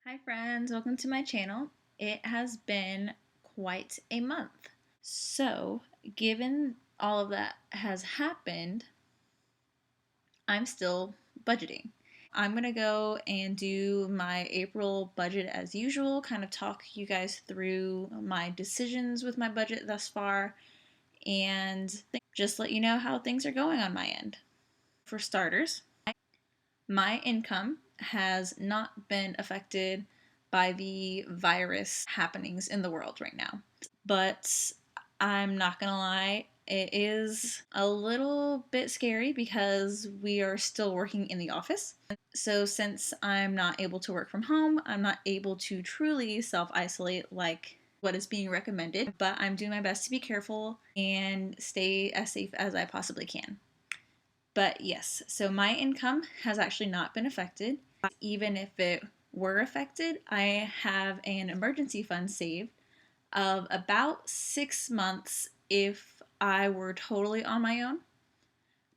Hi friends, welcome to my channel. It has been quite a month. So, given all of that has happened, I'm still budgeting. I'm gonna go and do my April budget as usual, kind of talk you guys through my decisions with my budget thus far, and just let you know how things are going on my end. For starters, my income has not been affected by the virus happenings in the world right now. But I'm not gonna lie, it is a little bit scary because we are still working in the office. So, since I'm not able to work from home, I'm not able to truly self isolate like what is being recommended, but I'm doing my best to be careful and stay as safe as I possibly can. But yes, so my income has actually not been affected. Even if it were affected, I have an emergency fund saved of about 6 months if I were totally on my own.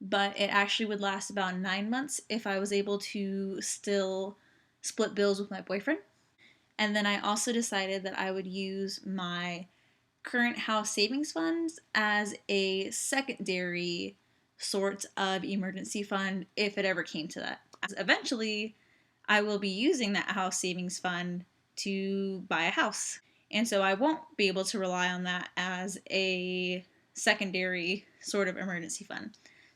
But it actually would last about 9 months if I was able to still split bills with my boyfriend. And then I also decided that I would use my current house savings funds as a secondary sort of emergency fund if it ever came to that. Eventually, I will be using that house savings fund to buy a house. And so I won't be able to rely on that as a secondary sort of emergency fund.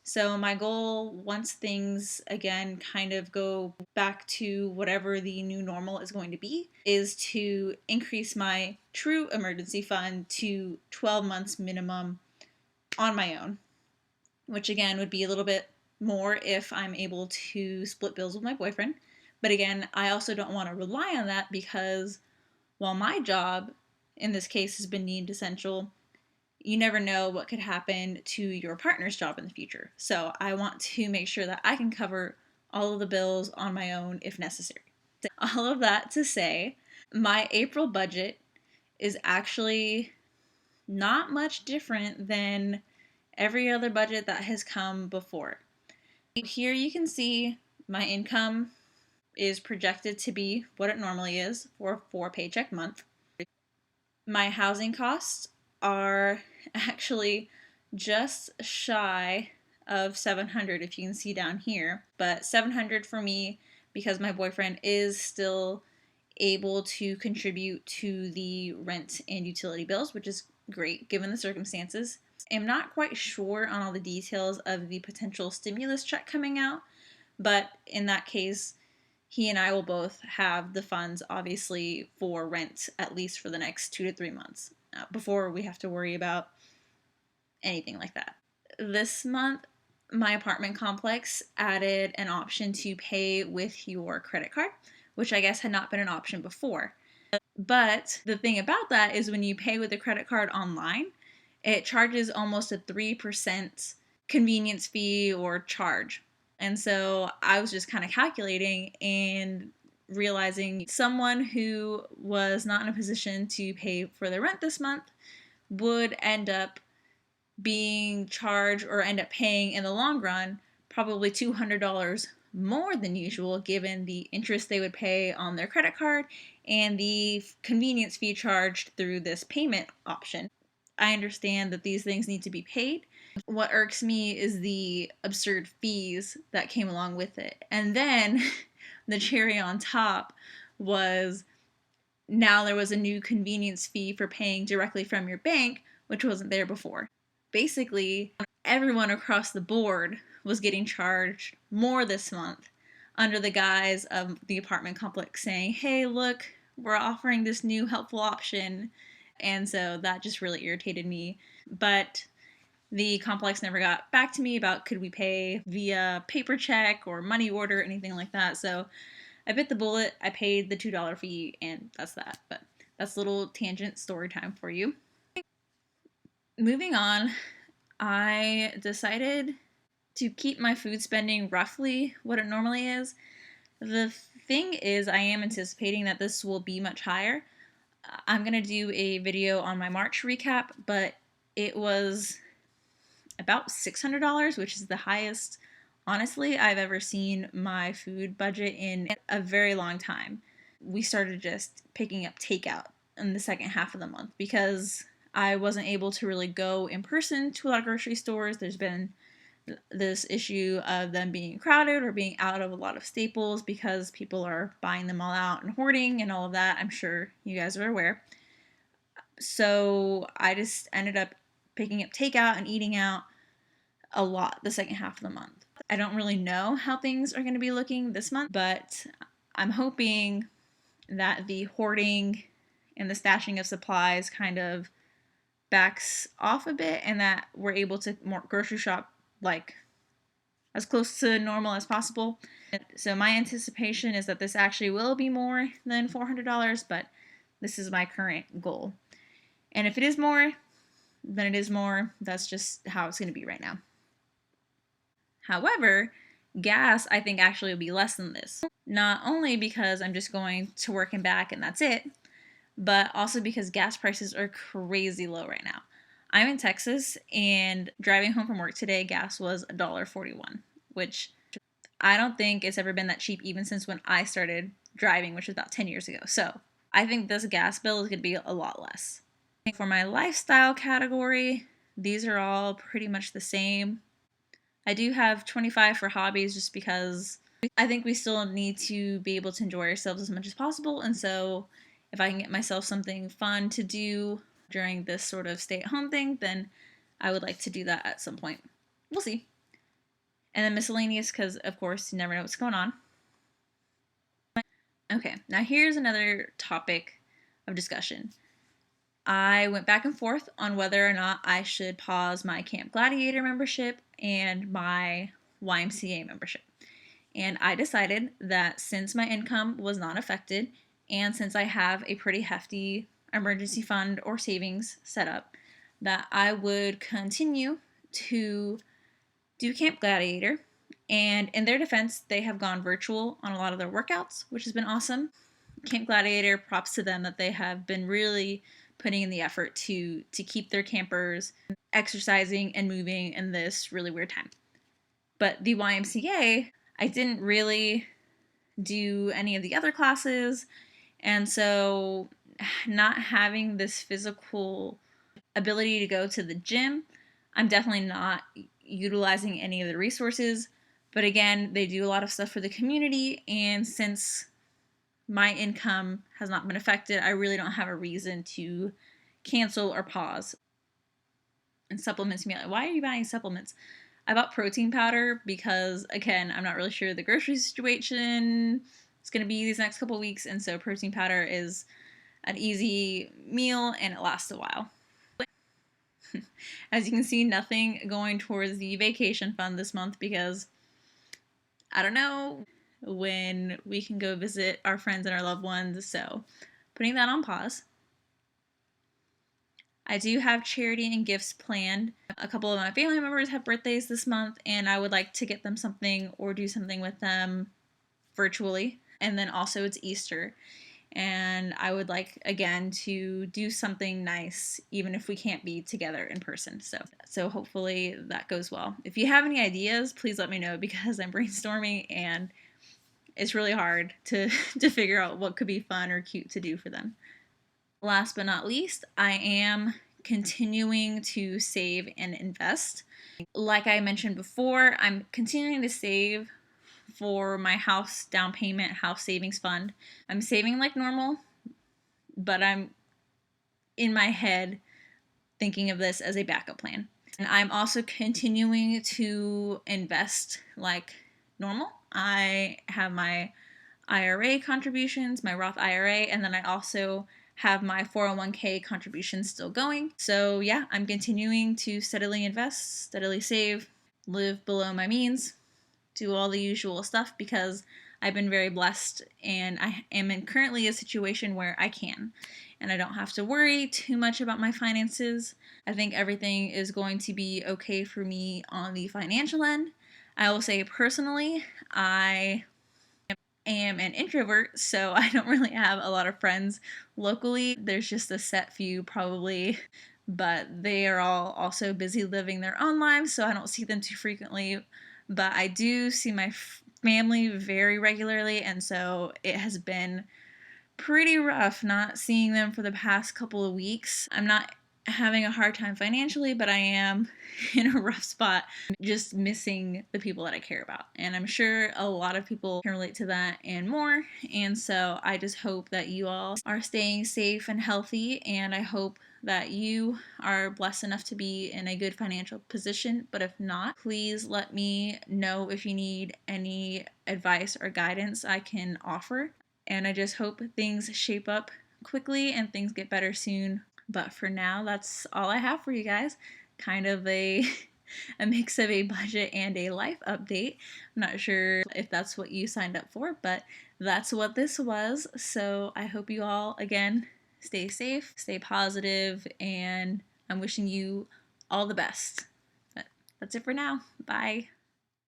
So, my goal, once things again kind of go back to whatever the new normal is going to be, is to increase my true emergency fund to 12 months minimum on my own, which again would be a little bit more if I'm able to split bills with my boyfriend. But again, I also don't want to rely on that because while my job in this case has been deemed essential, you never know what could happen to your partner's job in the future. So I want to make sure that I can cover all of the bills on my own if necessary. All of that to say, my April budget is actually not much different than every other budget that has come before. Here you can see my income is projected to be what it normally is for a 4 paycheck month. My housing costs are actually just shy of 700 if you can see down here, but 700 for me because my boyfriend is still able to contribute to the rent and utility bills, which is great given the circumstances. I'm not quite sure on all the details of the potential stimulus check coming out, but in that case, he and I will both have the funds, obviously, for rent at least for the next 2 to 3 months before we have to worry about anything like that. This month, my apartment complex added an option to pay with your credit card, which I guess had not been an option before. But the thing about that is when you pay with a credit card online, it charges almost a 3% convenience fee or charge. And so I was just kind of calculating and realizing someone who was not in a position to pay for their rent this month would end up being charged or end up paying in the long run probably $200 more than usual given the interest they would pay on their credit card and the convenience fee charged through this payment option. I understand that these things need to be paid. What irks me is the absurd fees that came along with it. And then the cherry on top was now there was a new convenience fee for paying directly from your bank, which wasn't there before. Basically, everyone across the board was getting charged more this month under the guise of the apartment complex saying, hey, look, we're offering this new helpful option. And so that just really irritated me. But the complex never got back to me about could we pay via paper check or money order, anything like that. So I bit the bullet. I paid the $2 fee, and that's that. But that's a little tangent story time for you. Moving on, I decided to keep my food spending roughly what it normally is. The thing is, I am anticipating that this will be much higher. I'm going to do a video on my March recap, but it was about $600, which is the highest, honestly, I've ever seen my food budget in a very long time. we started just picking up takeout in the second half of the month because I wasn't able to really go in person to a lot of grocery stores. There's been this issue of them being crowded or being out of a lot of staples because people are buying them all out and hoarding and all of that. I'm sure you guys are aware. So I just ended up picking up takeout and eating out a lot the second half of the month. I don't really know how things are going to be looking this month, but I'm hoping that the hoarding and the stashing of supplies kind of backs off a bit and that we're able to more grocery shop like as close to normal as possible. So my anticipation is that this actually will be more than $400, but this is my current goal. And if it is more, then it is more. That's just how it's going to be right now. However, gas I think actually will be less than this. Not only because I'm just going to work and back and that's it, but also because gas prices are crazy low right now. I'm in Texas and driving home from work today, gas was $1.41, which I don't think it's ever been that cheap even since when I started driving, which was about 10 years ago. So I think this gas bill is going to be a lot less. For my lifestyle category, these are all pretty much the same. I do have 25 for hobbies just because I think we still need to be able to enjoy ourselves as much as possible. And so if I can get myself something fun to do during this sort of stay-at-home thing, then I would like to do that at some point. We'll see. And then miscellaneous, because of course you never know what's going on. Okay, now here's another topic of discussion. I went back and forth on whether or not I should pause my Camp Gladiator membership and my YMCA membership. And I decided that since my income was not affected and since I have a pretty hefty emergency fund or savings set up, that I would continue to do Camp Gladiator. And in their defense, they have gone virtual on a lot of their workouts, which has been awesome. Camp Gladiator, props to them that they have been really putting in the effort to keep their campers exercising and moving in this really weird time. But the YMCA, I didn't really do any of the other classes, and so not having this physical ability to go to the gym, I'm definitely not utilizing any of the resources. But again, they do a lot of stuff for the community, and since my income has not been affected, I really don't have a reason to cancel or pause. And supplements, me like, why are you buying supplements? I bought protein powder because, again, I'm not really sure the grocery situation is going to be these next couple of weeks, and so protein powder is an easy meal and it lasts a while. As you can see, nothing going towards the vacation fund this month because I don't know when we can go visit our friends and our loved ones, so putting that on pause. I do have charity and gifts planned. A couple of my family members have birthdays this month, and I would like to get them something or do something with them virtually. And then also it's Easter, and I would like, again, to do something nice even if we can't be together in person. So hopefully that goes well. If you have any ideas, please let me know because I'm brainstorming and it's really hard to figure out what could be fun or cute to do for them. Last but not least, I am continuing to save and invest. Like I mentioned before, I'm continuing to save for my house down payment, house savings fund. I'm saving like normal, but I'm in my head thinking of this as a backup plan. And I'm also continuing to invest like normal. I have my IRA contributions, my Roth IRA, and then I also have my 401k contributions still going. So yeah, I'm continuing to steadily invest, steadily save, live below my means, do all the usual stuff because I've been very blessed and I am in currently a situation where I can and I don't have to worry too much about my finances. I think everything is going to be okay for me on the financial end. I will say personally, I am an introvert, so I don't really have a lot of friends locally. There's just a set few probably, but they are all also busy living their own lives, so I don't see them too frequently. But I do see my family very regularly, and so it has been pretty rough not seeing them for the past couple of weeks. I'm not having a hard time financially, but I am in a rough spot just missing the people that I care about. And I'm sure a lot of people can relate to that and more. And so I just hope that you all are staying safe and healthy, and I hope that you are blessed enough to be in a good financial position. But if not, please let me know if you need any advice or guidance I can offer. And I just hope things shape up quickly and things get better soon. But for now, that's all I have for you guys. Kind of a mix of a budget and a life update. I'm not sure if that's what you signed up for, but that's what this was. So I hope you all, again, stay safe, stay positive, and I'm wishing you all the best. But that's it for now. Bye.